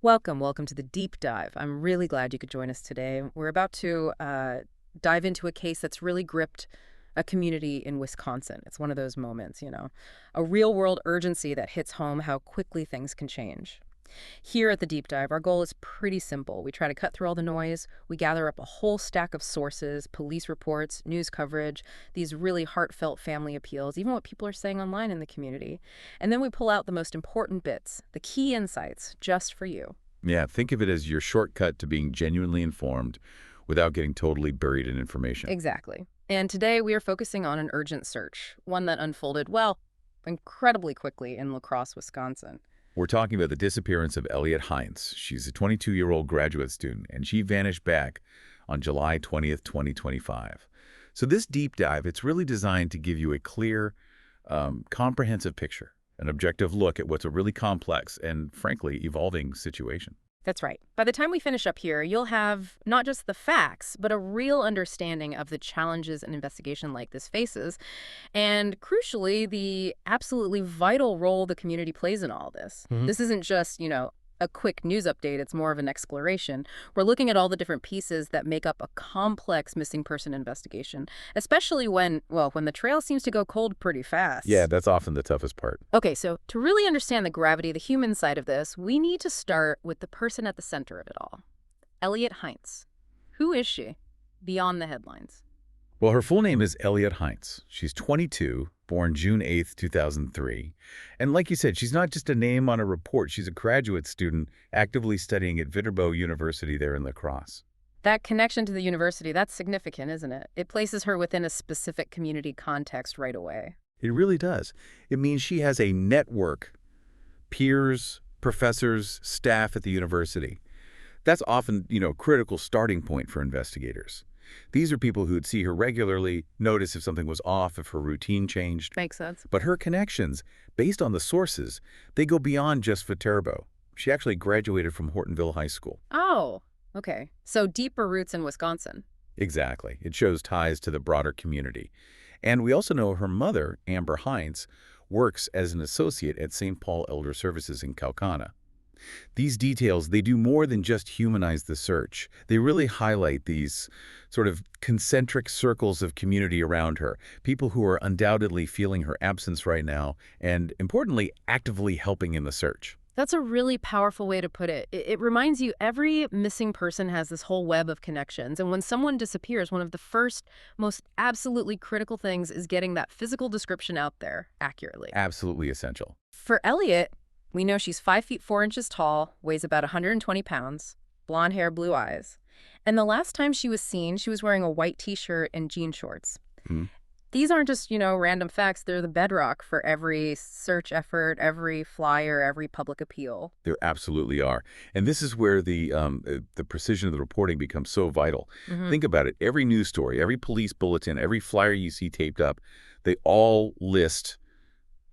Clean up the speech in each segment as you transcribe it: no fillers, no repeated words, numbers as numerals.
Welcome to the deep dive. I'm really glad you could join us today. We're about to dive into a case that's really gripped a community in Wisconsin. It's one of those moments, a real world urgency that hits home how quickly things can change. Here at the deep dive, our goal is pretty simple. We try to cut through all the noise. We gather up a whole stack of sources, police reports, news coverage, these really heartfelt family appeals, even what people are saying online in the community. And then we pull out the most important bits, the key insights, just for you. Yeah, think of it as your shortcut to being genuinely informed without getting totally buried in information. Exactly. And today we are focusing on an urgent search, one that unfolded, well, incredibly quickly in La Crosse, Wisconsin. We're talking about the disappearance of Eliotte Heinz. She's a 22-year-old graduate student, and she vanished back on July 20th, 2025. So this deep dive, it's really designed to give you a clear, comprehensive picture, an objective look at what's a really complex and, frankly, evolving situation. That's right. By the time we finish up here, you'll have not just the facts, but a real understanding of the challenges an investigation like this faces, and crucially, the absolutely vital role the community plays in all this. This isn't just, a quick news update, it's more of an exploration. We're looking at all the different pieces that make up a complex missing person investigation, especially when the trail seems to go cold pretty fast. Yeah, that's often the toughest part. Okay, so to really understand the gravity, the human side of this, we need to start with the person at the center of it all. Eliotte Heinz. Who is she? Beyond the headlines. Well, her full name is Eliotte Heinz. She's 22, born June 8th, 2003. And like you said, she's not just a name on a report. She's a graduate student actively studying at Viterbo University there in La Crosse. That connection to the university, that's significant, isn't it? It places her within a specific community context right away. It really does. It means she has a network, peers, professors, staff at the university. That's often, critical starting point for investigators. These are people who would see her regularly, notice if something was off, if her routine changed. Makes sense. But her connections, based on the sources, they go beyond just Viterbo. She actually graduated from Hortonville High School. Oh, okay. So deeper roots in Wisconsin. Exactly. It shows ties to the broader community. And we also know her mother, Amber Heinz, works as an associate at St. Paul Elder Services in Calcana. These details, they do more than just humanize the search. They really highlight these sort of concentric circles of community around her, people who are undoubtedly feeling her absence right now and, importantly, actively helping in the search. That's a really powerful way to put it. It reminds you every missing person has this whole web of connections. And when someone disappears, one of the first, most absolutely critical things is getting that physical description out there accurately. Absolutely essential. For Elliot, we know she's 5 feet 4 inches tall, weighs about 120 pounds, blonde hair, blue eyes. And the last time she was seen, she was wearing a white t-shirt and jean shorts. These aren't just, random facts. They're the bedrock for every search effort, every flyer, every public appeal. There absolutely are. And this is where the precision of the reporting becomes so vital. Think about it. Every news story, every police bulletin, every flyer you see taped up, they all list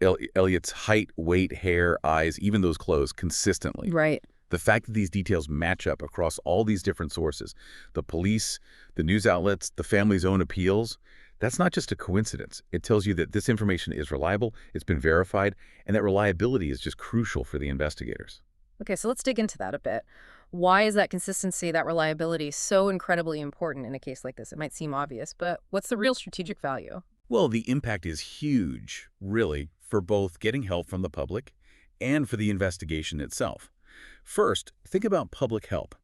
Elliott's height, weight, hair, eyes, even those clothes consistently. Right. The fact that these details match up across all these different sources, the police, the news outlets, the family's own appeals, that's not just a coincidence. It tells you that this information is reliable, it's been verified, and that reliability is just crucial for the investigators. Okay, so let's dig into that a bit. Why is that consistency, that reliability so incredibly important in a case like this? It might seem obvious, but what's the real strategic value? Well, the impact is huge, really, for both getting help from the public and for the investigation itself. First, think about public help.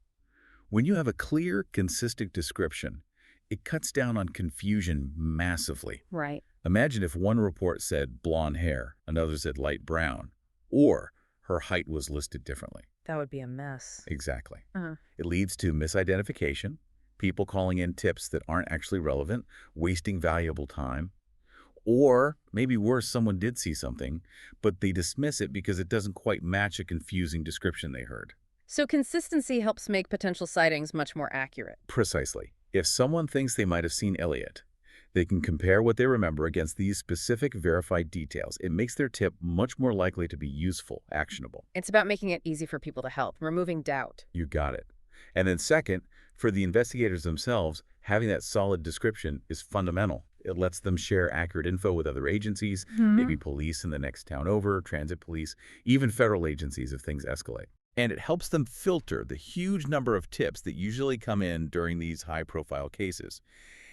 When you have a clear, consistent description, it cuts down on confusion massively. Right. Imagine if one report said blonde hair, another said light brown, or her height was listed differently. That would be a mess. Exactly. It leads to misidentification, people calling in tips that aren't actually relevant, wasting valuable time. Or, maybe worse, someone did see something, but they dismiss it because it doesn't quite match a confusing description they heard. So consistency helps make potential sightings much more accurate. Precisely. If someone thinks they might have seen Elliott, they can compare what they remember against these specific verified details. It makes their tip much more likely to be useful, actionable. It's about making it easy for people to help, removing doubt. You got it. And then second, for the investigators themselves, having that solid description is fundamental. It lets them share accurate info with other agencies, maybe police in the next town over, transit police, even federal agencies if things escalate. And it helps them filter the huge number of tips that usually come in during these high-profile cases.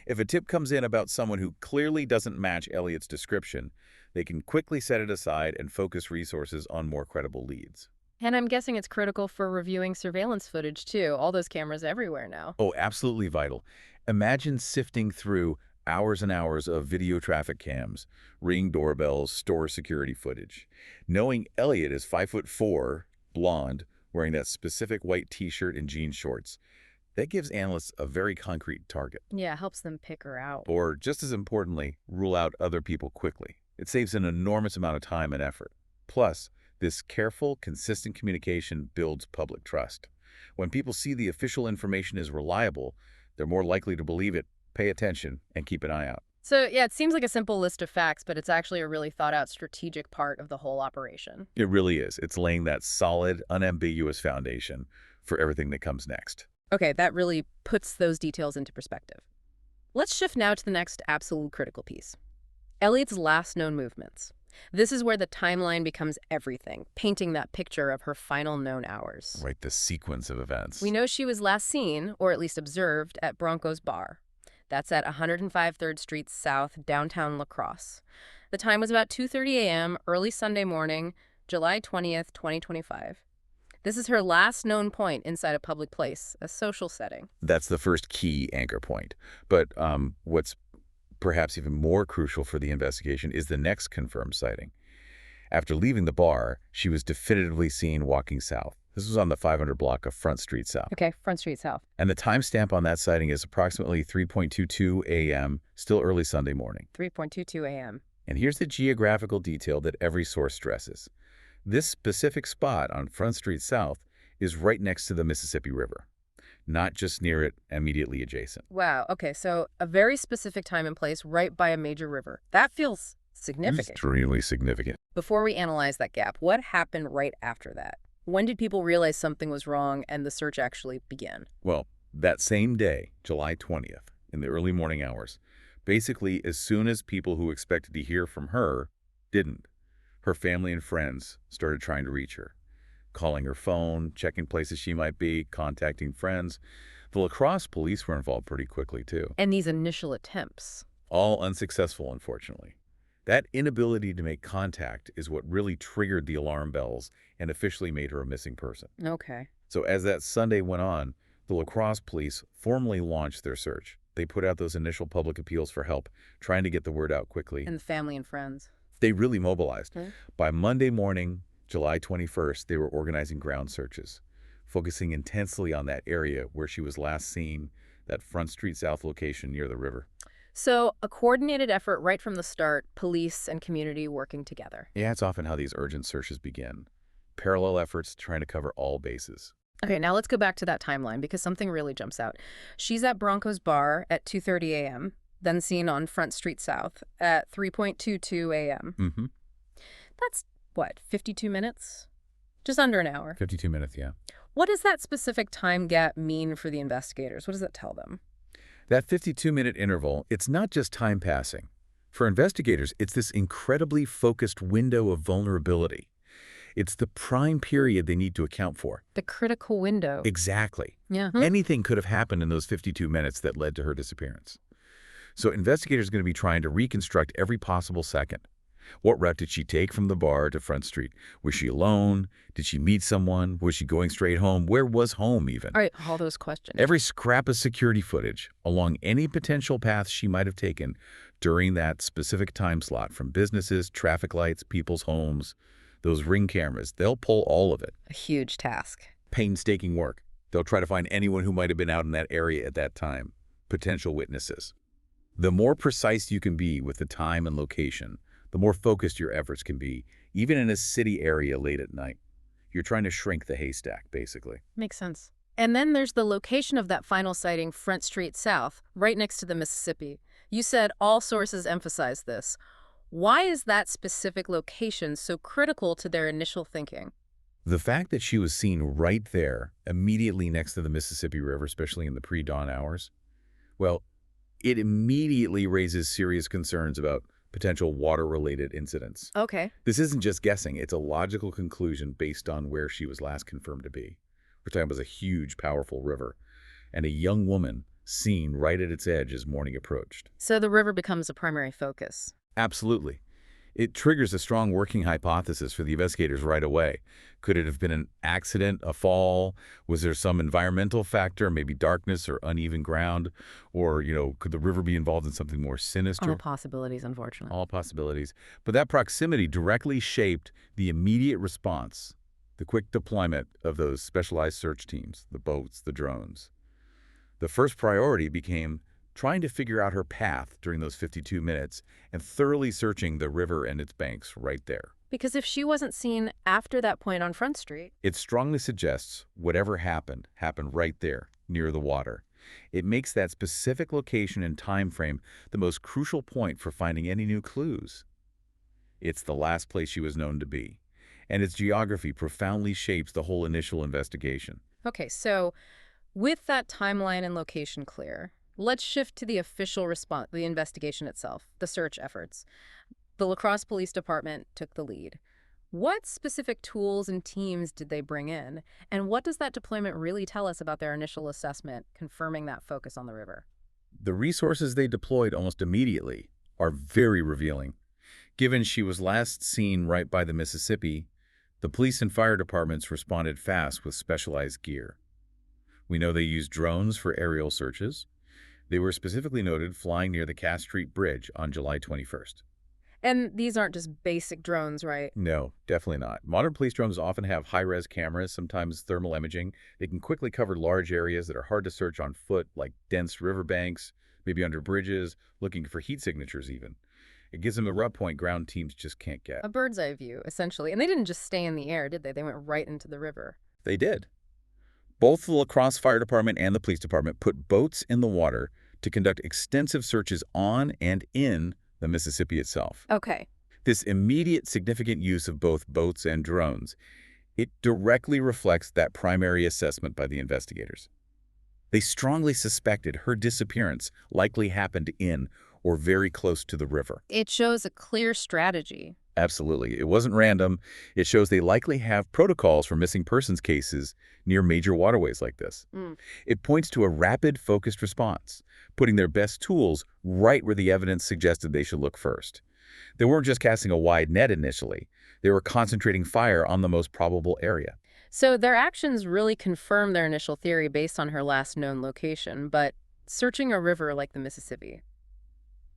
If a tip comes in about someone who clearly doesn't match Elliott's description, they can quickly set it aside and focus resources on more credible leads. And I'm guessing it's critical for reviewing surveillance footage, too. All those cameras everywhere now. Oh, absolutely vital. Imagine sifting through hours and hours of video traffic cams, ring doorbells, store security footage. Knowing Elliott is 5'4", blonde, wearing that specific white t-shirt and jean shorts, that gives analysts a very concrete target. Yeah, helps them pick her out. Or, just as importantly, rule out other people quickly. It saves an enormous amount of time and effort. Plus, this careful, consistent communication builds public trust. When people see the official information is reliable, they're more likely to believe it, pay attention, and keep an eye out. So, yeah, it seems like a simple list of facts, but it's actually a really thought-out strategic part of the whole operation. It really is. It's laying that solid, unambiguous foundation for everything that comes next. Okay, that really puts those details into perspective. Let's shift now to the next absolute critical piece. Elliott's last known movements. This is where the timeline becomes everything, painting that picture of her final known hours. Right, the sequence of events. We know she was last seen, or at least observed, at Bronco's Bar. That's at 105 3rd Street South, downtown La Crosse. The time was about 2:30 a.m., early Sunday morning, July 20th, 2025. This is her last known point inside a public place, a social setting. That's the first key anchor point. But what's perhaps even more crucial for the investigation is the next confirmed sighting. After leaving the bar, she was definitively seen walking south. This was on the 500 block of Front Street South. Okay, Front Street South. And the timestamp on that sighting is approximately 3:22 a.m., still early Sunday morning. 3:22 a.m. And here's the geographical detail that every source stresses. This specific spot on Front Street South is right next to the Mississippi River, not just near it, immediately adjacent. Wow, okay, so a very specific time and place right by a major river. That feels significant. Extremely significant. Before we analyze that gap, what happened right after that? When did people realize something was wrong and the search actually began? Well, that same day, July 20th, in the early morning hours, basically as soon as people who expected to hear from her didn't, her family and friends started trying to reach her, calling her phone, checking places she might be, contacting friends. The La Crosse police were involved pretty quickly, too. And these initial attempts. All unsuccessful, unfortunately. That inability to make contact is what really triggered the alarm bells and officially made her a missing person. Okay. So as that Sunday went on, the La Crosse police formally launched their search. They put out those initial public appeals for help, trying to get the word out quickly. And the family and friends. They really mobilized. Hmm? By Monday morning, July 21st, they were organizing ground searches, focusing intensely on that area where she was last seen, that Front Street South location near the river. So a coordinated effort right from the start, police and community working together. Yeah, it's often how these urgent searches begin. Parallel efforts trying to cover all bases. Okay, now let's go back to that timeline because something really jumps out. She's at Bronco's Bar at 2:30 a.m., then seen on Front Street South at 3:22 a.m. Mm-hmm. That's, what, 52 minutes? Just under an hour. 52 minutes, yeah. What does that specific time gap mean for the investigators? What does that tell them? That 52-minute interval, it's not just time passing. For investigators, it's this incredibly focused window of vulnerability. It's the prime period they need to account for. The critical window. Exactly. Yeah. Anything could have happened in those 52 minutes that led to her disappearance. So investigators are going to be trying to reconstruct every possible second. What route did she take from the bar to Front Street? Was she alone? Did she meet someone? Was she going straight home? Where was home even? All right, all those questions. Every scrap of security footage along any potential path she might have taken during that specific time slot, from businesses, traffic lights, people's homes, those ring cameras, they'll pull all of it. A huge task. Painstaking work. They'll try to find anyone who might have been out in that area at that time, potential witnesses. The more precise you can be with the time and location, the more focused your efforts can be, even in a city area late at night. You're trying to shrink the haystack, basically. Makes sense. And then there's the location of that final sighting, Front Street South, right next to the Mississippi. You said all sources emphasize this. Why is that specific location so critical to their initial thinking? The fact that she was seen right there, immediately next to the Mississippi River, especially in the pre-dawn hours, well, it immediately raises serious concerns about potential water-related incidents. Okay. This isn't just guessing, it's a logical conclusion based on where she was last confirmed to be. We're talking about a huge, powerful river, and a young woman seen right at its edge as morning approached. So the river becomes a primary focus. Absolutely. It triggers a strong working hypothesis for the investigators right away. Could it have been an accident, a fall? Was there some environmental factor, maybe darkness or uneven ground? Or, could the river be involved in something more All sinister? possibilities, unfortunately. All possibilities. But that proximity directly shaped the immediate response, the quick deployment of those specialized search teams, the boats, the drones. The first priority became trying to figure out her path during those 52 minutes and thoroughly searching the river and its banks right there. Because if she wasn't seen after that point on Front Street, It strongly suggests whatever happened right there, near the water. It makes that specific location and time frame the most crucial point for finding any new clues. It's the last place she was known to be, and its geography profoundly shapes the whole initial investigation. okay, so with that timeline and location clear, let's shift to the official response, the investigation itself, the search efforts. The La Crosse Police Department took the lead. What specific tools and teams did they bring in? And what does that deployment really tell us about their initial assessment, confirming that focus on the river? The resources they deployed almost immediately are very revealing. Given she was last seen right by the Mississippi, the police and fire departments responded fast with specialized gear. We know they used drones for aerial searches. They were specifically noted flying near the Cass Street Bridge on July 21st. And these aren't just basic drones, right? No, definitely not. Modern police drones often have high-res cameras, sometimes thermal imaging. They can quickly cover large areas that are hard to search on foot, like dense riverbanks, maybe under bridges, looking for heat signatures even. It gives them a rub point ground teams just can't get. A bird's eye view, essentially. And they didn't just stay in the air, did they? They went right into the river. They did. Both the La Crosse Fire Department and the police department put boats in the water to conduct extensive searches on and in the Mississippi itself. Okay. This immediate significant use of both boats and drones, it directly reflects that primary assessment by the investigators. They strongly suspected her disappearance likely happened in or very close to the river. It shows a clear strategy. Absolutely. It wasn't random. It shows they likely have protocols for missing persons cases near major waterways like this. It points to a rapid, focused response, putting their best tools right where the evidence suggested they should look first. They weren't just casting a wide net initially. They were concentrating fire on the most probable area. So their actions really confirm their initial theory based on her last known location, but searching a river like the Mississippi,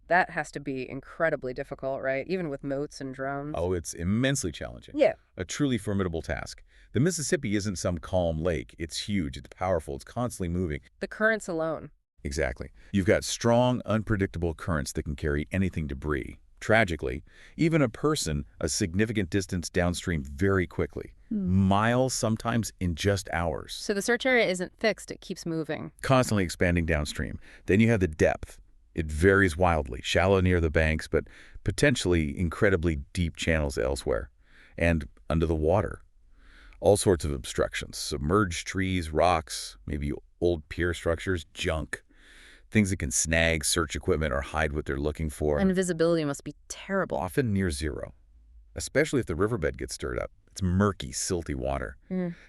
that has to be incredibly difficult, right? Even with moats and drones. Oh, it's immensely challenging. Yeah. A truly formidable task. The Mississippi isn't some calm lake. It's huge, it's powerful, it's constantly moving. The currents alone. Exactly. You've got strong, unpredictable currents that can carry anything debris. Tragically, even a person a significant distance downstream very quickly. Miles, sometimes in just hours. So the search area isn't fixed, it keeps moving. Constantly expanding downstream. Then you have the depth. It varies wildly, shallow near the banks, but potentially incredibly deep channels elsewhere. And under the water. All sorts of obstructions, submerged trees, rocks, maybe old pier structures, junk. Things that can snag search equipment or hide what they're looking for. And visibility must be terrible. Often near zero, especially if the riverbed gets stirred up. It's murky, silty water.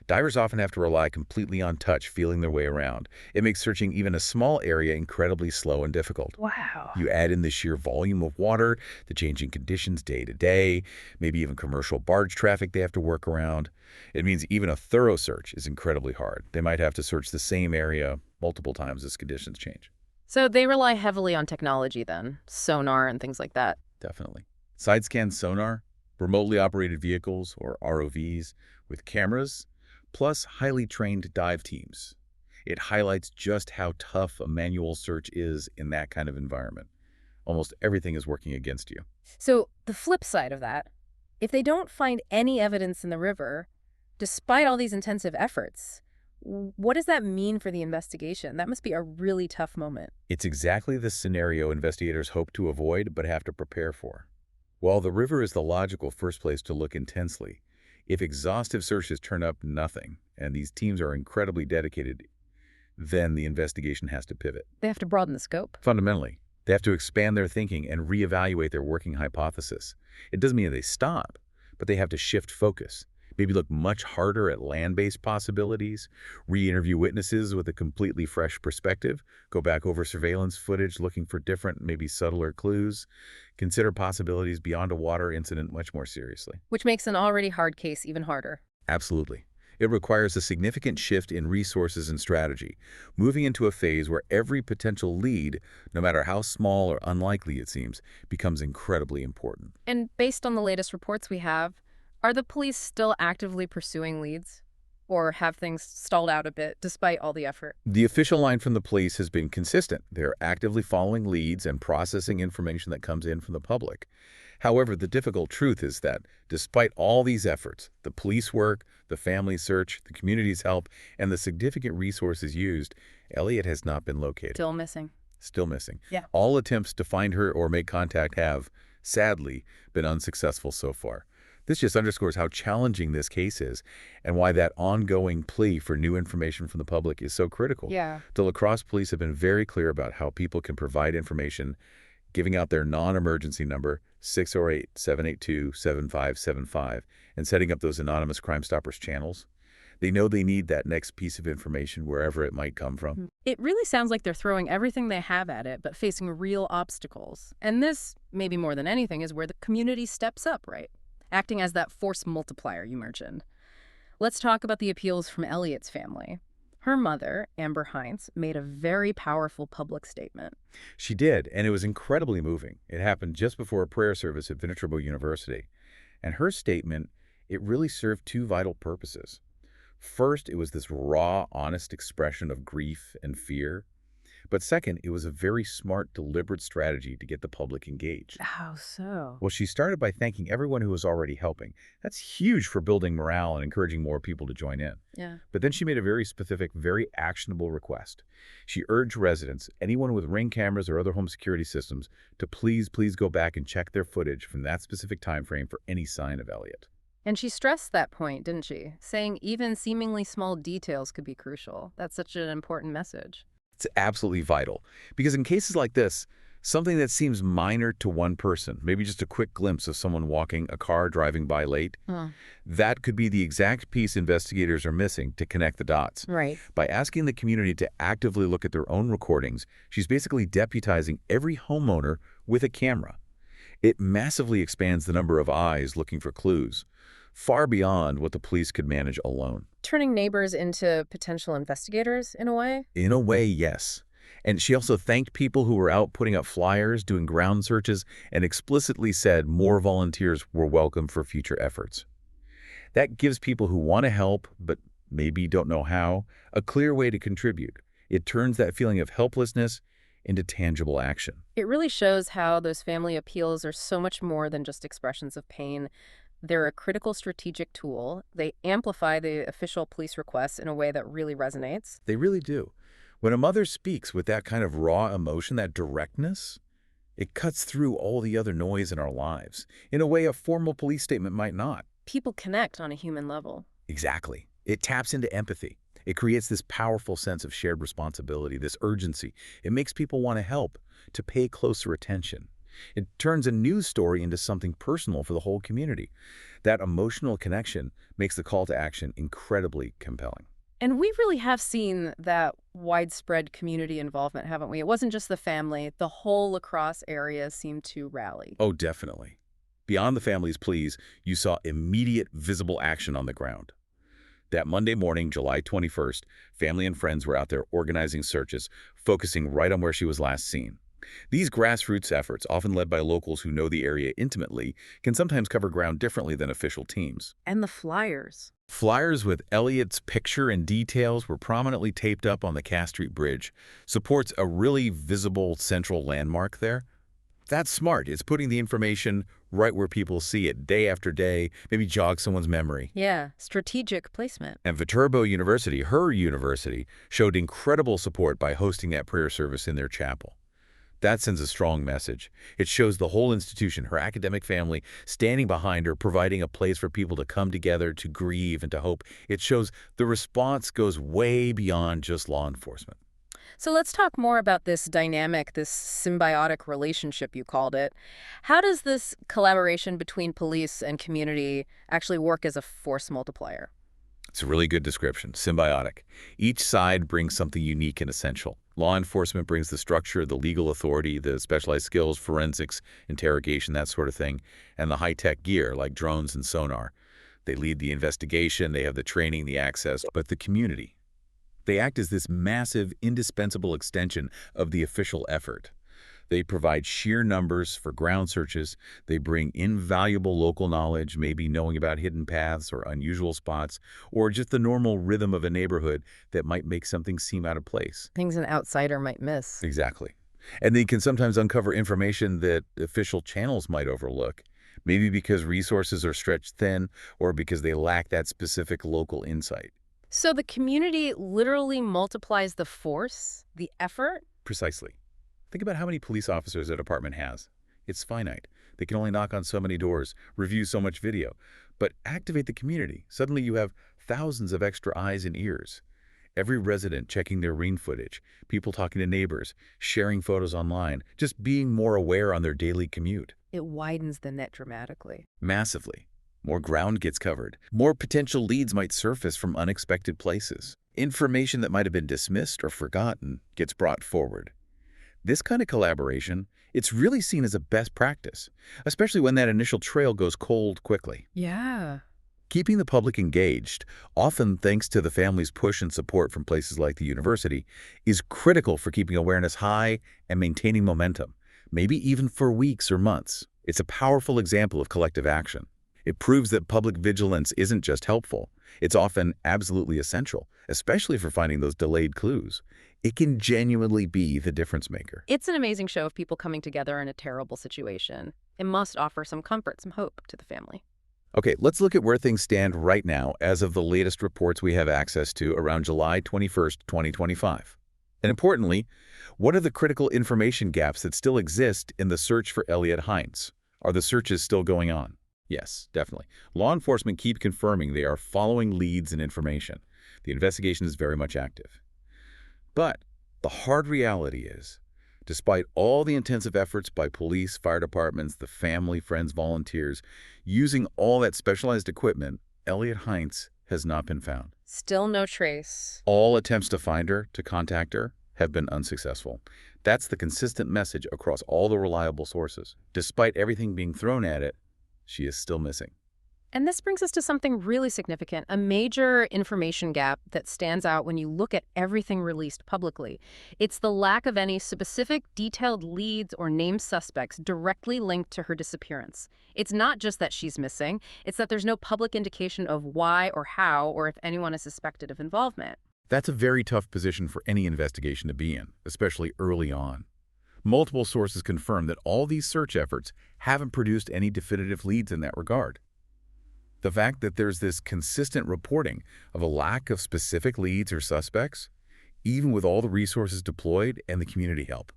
Divers often have to rely completely on touch, feeling their way around. It makes searching even a small area incredibly slow and difficult. Wow. You add in the sheer volume of water, the changing conditions day to day, maybe even commercial barge traffic they have to work around. It means even a thorough search is incredibly hard. They might have to search the same area multiple times as conditions change. So they rely heavily on technology then, sonar and things like that. Definitely. Side-scan sonar, remotely operated vehicles, or ROVs, with cameras, plus highly trained dive teams. It highlights just how tough a manual search is in that kind of environment. Almost everything is working against you. So the flip side of that, if they don't find any evidence in the river, despite all these intensive efforts, what does that mean for the investigation? That must be a really tough moment. It's exactly the scenario investigators hope to avoid but have to prepare for. While the river is the logical first place to look intensely, if exhaustive searches turn up nothing, and these teams are incredibly dedicated, then the investigation has to pivot. They have to broaden the scope. Fundamentally, They have to expand their thinking and reevaluate their working hypothesis. It doesn't mean they stop, but they have to shift focus. Maybe look much harder at land-based possibilities, re-interview witnesses with a completely fresh perspective, go back over surveillance footage looking for different, maybe subtler clues, consider possibilities beyond a water incident much more seriously. Which makes an already hard case even harder. Absolutely. It requires a significant shift in resources and strategy, moving into a phase where every potential lead, no matter how small or unlikely it seems, becomes incredibly important. And based on the latest reports we have, are the police still actively pursuing leads? Or have things stalled out a bit despite all the effort? The official line from the police has been consistent. They're actively following leads and processing information that comes in from the public. However, the difficult truth is that despite all these efforts, the police work, the family search, the community's help, and the significant resources used, Elliott has not been located. Still missing. Still missing. Yeah. All attempts to find her or make contact have, sadly, been unsuccessful so far. This just underscores how challenging this case is and why that ongoing plea for new information from the public is so critical. Yeah. The La Crosse police have been very clear about how people can provide information, giving out their non-emergency number, 608-782-7575, and setting up those anonymous Crime Stoppers channels. They know they need that next piece of information wherever it might come from. It really sounds like they're throwing everything they have at it, but facing real obstacles. And this, maybe more than anything, is where the community steps up, right? Acting as that force multiplier you mentioned. Let's talk about the appeals from Eliotte's family. Her mother, Amber Heinz, made a very powerful public statement. She did, and it was incredibly moving. It happened just before a prayer service at Viterbo University. And her statement, it really served two vital purposes. First, it was this raw, honest expression of grief and fear. But second, it was a very smart, deliberate strategy to get the public engaged. How so? Well, she started by thanking everyone who was already helping. That's huge for building morale and encouraging more people to join in. Yeah. But then she made a very specific, very actionable request. She urged residents, anyone with Ring cameras or other home security systems, to please go back and check their footage from that specific time frame for any sign of Elliott. And she stressed that point, didn't she? Saying even seemingly small details could be crucial. That's such an important message. It's absolutely vital, because in cases like this, something that seems minor to one person, maybe just a quick glimpse of someone walking, a car driving by late, that could be the exact piece investigators are missing to connect the dots. Right. By asking the community to actively look at their own recordings, she's basically deputizing every homeowner with a camera. It massively expands the number of eyes looking for clues, far beyond what the police could manage alone. Turning neighbors into potential investigators, in a way? In a way, yes. And she also thanked people who were out putting up flyers, doing ground searches, and explicitly said more volunteers were welcome for future efforts. That gives people who want to help, but maybe don't know how, a clear way to contribute. It turns that feeling of helplessness into tangible action. It really shows how those family appeals are so much more than just expressions of pain. They're a critical strategic tool. They amplify the official police requests in a way that really resonates. They really do. When a mother speaks with that kind of raw emotion, that directness, it cuts through all the other noise in our lives in a way a formal police statement might not. People connect on a human level. Exactly. It taps into empathy. It creates this powerful sense of shared responsibility, this urgency. It makes people want to help, to pay closer attention. It turns a news story into something personal for the whole community. That emotional connection makes the call to action incredibly compelling. And we really have seen that widespread community involvement, haven't we? It wasn't just the family. The whole La Crosse area seemed to rally. Oh, definitely. Beyond the family's pleas, you saw immediate visible action on the ground. That Monday morning, July 21st, family and friends were out there organizing searches, focusing right on where she was last seen. These grassroots efforts, often led by locals who know the area intimately, can sometimes cover ground differently than official teams. And the flyers. Flyers with Elliott's picture and details were prominently taped up on the Cass Street Bridge. Supports a really visible central landmark there. That's smart. It's putting the information right where people see it day after day, maybe jog someone's memory. Yeah, strategic placement. And Viterbo University, her university, showed incredible support by hosting that prayer service in their chapel. That sends a strong message. It shows the whole institution, her academic family, standing behind her, providing a place for people to come together, to grieve, and to hope. It shows the response goes way beyond just law enforcement. So let's talk more about this dynamic, this symbiotic relationship you called it. How does this collaboration between police and community actually work as a force multiplier? It's a really good description, symbiotic. Each side brings something unique and essential. Law enforcement brings the structure, the legal authority, the specialized skills, forensics, interrogation, that sort of thing, and the high-tech gear like drones and sonar. They lead the investigation, they have the training, the access, but the community. They act as this massive, indispensable extension of the official effort. They provide sheer numbers for ground searches. They bring invaluable local knowledge, maybe knowing about hidden paths or unusual spots, or just the normal rhythm of a neighborhood that might make something seem out of place. Things an outsider might miss. Exactly. And they can sometimes uncover information that official channels might overlook, maybe because resources are stretched thin or because they lack that specific local insight. So the community literally multiplies the force, the effort? Precisely. Think about how many police officers a department has. It's finite. They can only knock on so many doors, review so much video. But activate the community. Suddenly you have thousands of extra eyes and ears. Every resident checking their ring footage, people talking to neighbors, sharing photos online, just being more aware on their daily commute. It widens the net dramatically. Massively. More ground gets covered. More potential leads might surface from unexpected places. Information that might have been dismissed or forgotten gets brought forward. This kind of collaboration, it's really seen as a best practice, especially when that initial trail goes cold quickly. Yeah. Keeping the public engaged, often thanks to the family's push and support from places like the university, is critical for keeping awareness high and maintaining momentum, maybe even for weeks or months. It's a powerful example of collective action. It proves that public vigilance isn't just helpful, it's often absolutely essential, especially for finding those delayed clues. It can genuinely be the difference maker. It's an amazing show of people coming together in a terrible situation. It must offer some comfort, some hope to the family. Okay, let's look at where things stand right now as of the latest reports we have access to around July 21st, 2025. And importantly, what are the critical information gaps that still exist in the search for Eliotte Heinz? Are the searches still going on? Yes, definitely. Law enforcement keep confirming they are following leads and information. The investigation is very much active. But the hard reality is, despite all the intensive efforts by police, fire departments, the family, friends, volunteers, using all that specialized equipment, Eliotte Heinz has not been found. Still no trace. All attempts to find her, to contact her, have been unsuccessful. That's the consistent message across all the reliable sources. Despite everything being thrown at it, she is still missing. And this brings us to something really significant, a major information gap that stands out when you look at everything released publicly. It's the lack of any specific, detailed leads or named suspects directly linked to her disappearance. It's not just that she's missing, it's that there's no public indication of why or how or if anyone is suspected of involvement. That's a very tough position for any investigation to be in, especially early on. Multiple sources confirm that all these search efforts haven't produced any definitive leads in that regard. The fact that there's this consistent reporting of a lack of specific leads or suspects, even with all the resources deployed and the community help,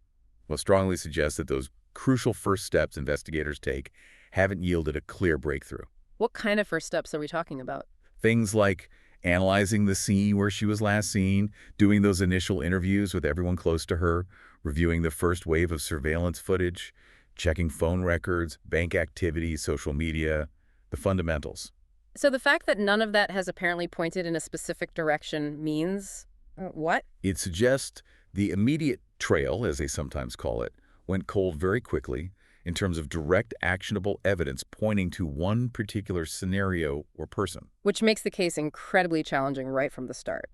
will strongly suggest that those crucial first steps investigators take haven't yielded a clear breakthrough. What kind of first steps are we talking about? Things like analyzing the scene where she was last seen, doing those initial interviews with everyone close to her, reviewing the first wave of surveillance footage, checking phone records, bank activity, social media, the fundamentals. So the fact that none of that has apparently pointed in a specific direction means what? It suggests the immediate trail, as they sometimes call it, went cold very quickly in terms of direct actionable evidence pointing to one particular scenario or person. Which makes the case incredibly challenging right from the start.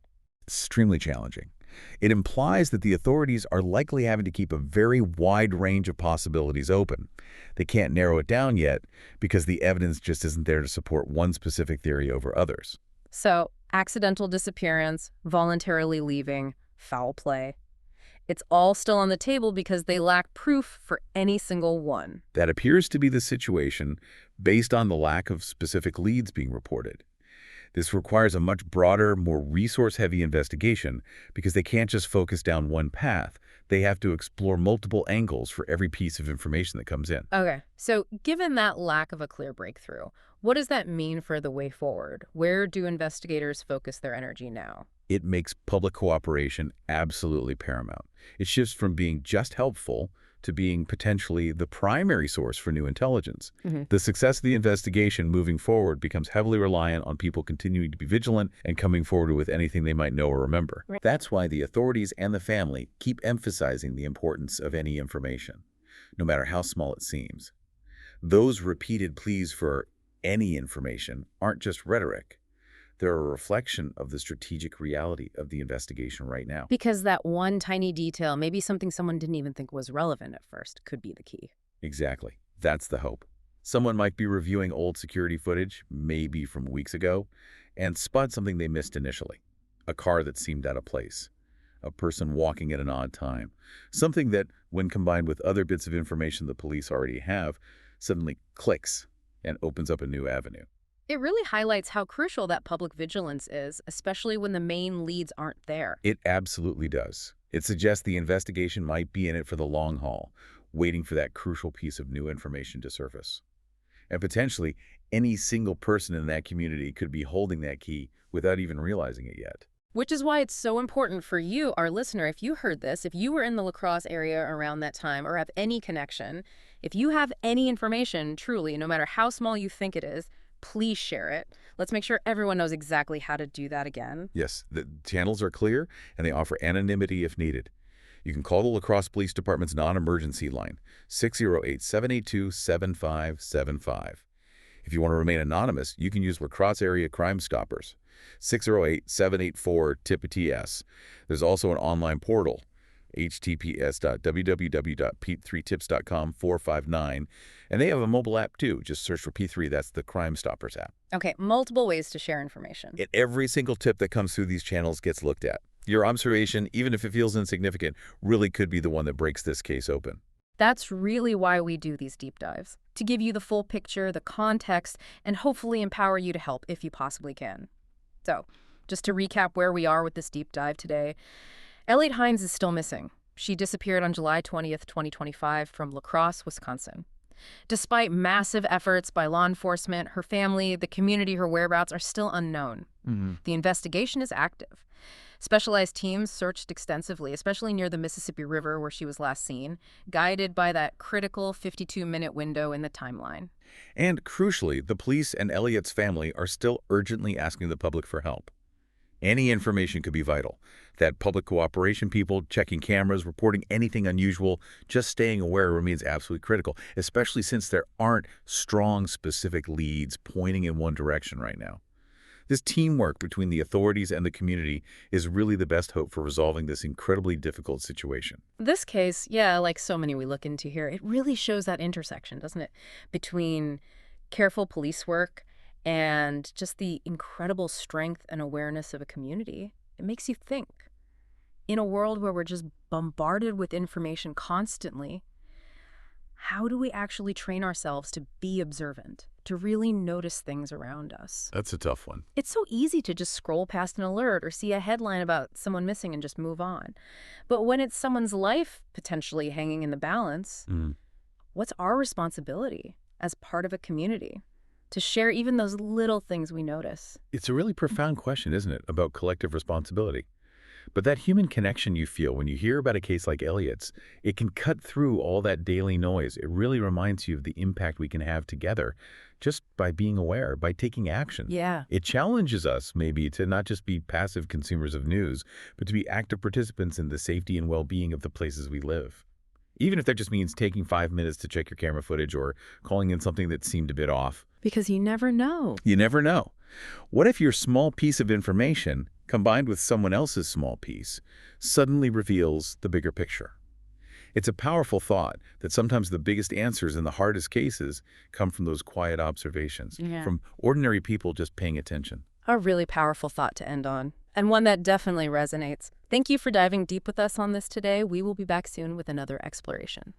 Extremely challenging. It implies that the authorities are likely having to keep a very wide range of possibilities open. They can't narrow it down yet because the evidence just isn't there to support one specific theory over others. So, accidental disappearance, voluntarily leaving, foul play. It's all still on the table because they lack proof for any single one. That appears to be the situation based on the lack of specific leads being reported. This requires a much broader, more resource-heavy investigation because they can't just focus down one path. They have to explore multiple angles for every piece of information that comes in. Okay, so given that lack of a clear breakthrough, what does that mean for the way forward? Where do investigators focus their energy now? It makes public cooperation absolutely paramount. It shifts from being just helpful to being potentially the primary source for new intelligence. Hmm. The success of the investigation moving forward becomes heavily reliant on people continuing to be vigilant and coming forward with anything they might know or remember. Right. That's why the authorities and the family keep emphasizing the importance of any information, no matter how small it seems. Those repeated pleas for any information aren't just rhetoric. They're a reflection of the strategic reality of the investigation right now. Because that one tiny detail, maybe something someone didn't even think was relevant at first, could be the key. Exactly. That's the hope. Someone might be reviewing old security footage, maybe from weeks ago, and spot something they missed initially. A car that seemed out of place. A person walking at an odd time. Something that, when combined with other bits of information the police already have, suddenly clicks and opens up a new avenue. It really highlights how crucial that public vigilance is, especially when the main leads aren't there. It absolutely does. It suggests the investigation might be in it for the long haul, waiting for that crucial piece of new information to surface. And potentially, any single person in that community could be holding that key without even realizing it yet. Which is why it's so important for you, our listener, if you heard this, if you were in the La Crosse area around that time or have any connection, if you have any information, truly, no matter how small you think it is, please share it. Let's make sure everyone knows exactly how to do that again. Yes, the channels are clear, and they offer anonymity if needed. You can call the La Crosse Police Department's non-emergency line, 608-782-7575. If you want to remain anonymous, you can use La Crosse Area Crime Stoppers, 608-784-TIP-TS. There's also an online portal, https://www.p3tips.com/459, and they have a mobile app too. Just search for P3, that's the Crime Stoppers app. Okay, multiple ways to share information. And every single tip that comes through these channels gets looked at. Your observation, even if it feels insignificant, really could be the one that breaks this case open. That's really why we do these deep dives, to give you the full picture, the context, and hopefully empower you to help if you possibly can. So, just to recap where we are with this deep dive today, Eliotte Heinz is still missing. She disappeared on July 20th, 2025 from La Crosse, Wisconsin. Despite massive efforts by law enforcement, her family, the community, her whereabouts are still unknown. The investigation is active. Specialized teams searched extensively, especially near the Mississippi River where she was last seen, guided by that critical 52-minute window in the timeline. And crucially, the police and Eliotte's family are still urgently asking the public for help. Any information could be vital. That public cooperation people, checking cameras, reporting anything unusual, just staying aware remains absolutely critical, especially since there aren't strong, specific leads pointing in one direction right now. This teamwork between the authorities and the community is really the best hope for resolving this incredibly difficult situation. This case, yeah, like so many we look into here, it really shows that intersection, doesn't it? Between careful police work and just the incredible strength and awareness of a community. It makes you think. In a world where we're just bombarded with information constantly, how do we actually train ourselves to be observant, to really notice things around us? That's a tough one. It's so easy to just scroll past an alert or see a headline about someone missing and just move on. But when it's someone's life potentially hanging in the balance, what's our responsibility as part of a community to share even those little things we notice? It's a really profound question, isn't it, about collective responsibility? But that human connection you feel when you hear about a case like Eliotte's, it can cut through all that daily noise. It really reminds you of the impact we can have together just by being aware, by taking action. Yeah. It challenges us, maybe, to not just be passive consumers of news, but to be active participants in the safety and well-being of the places we live. Even if that just means taking 5 minutes to check your camera footage or calling in something that seemed a bit off. Because you never know. You never know. What if your small piece of information, combined with someone else's small piece, suddenly reveals the bigger picture? It's a powerful thought that sometimes the biggest answers in the hardest cases come from those quiet observations, from ordinary people just paying attention. A really powerful thought to end on, and one that definitely resonates. Thank you for diving deep with us on this today. We will be back soon with another exploration.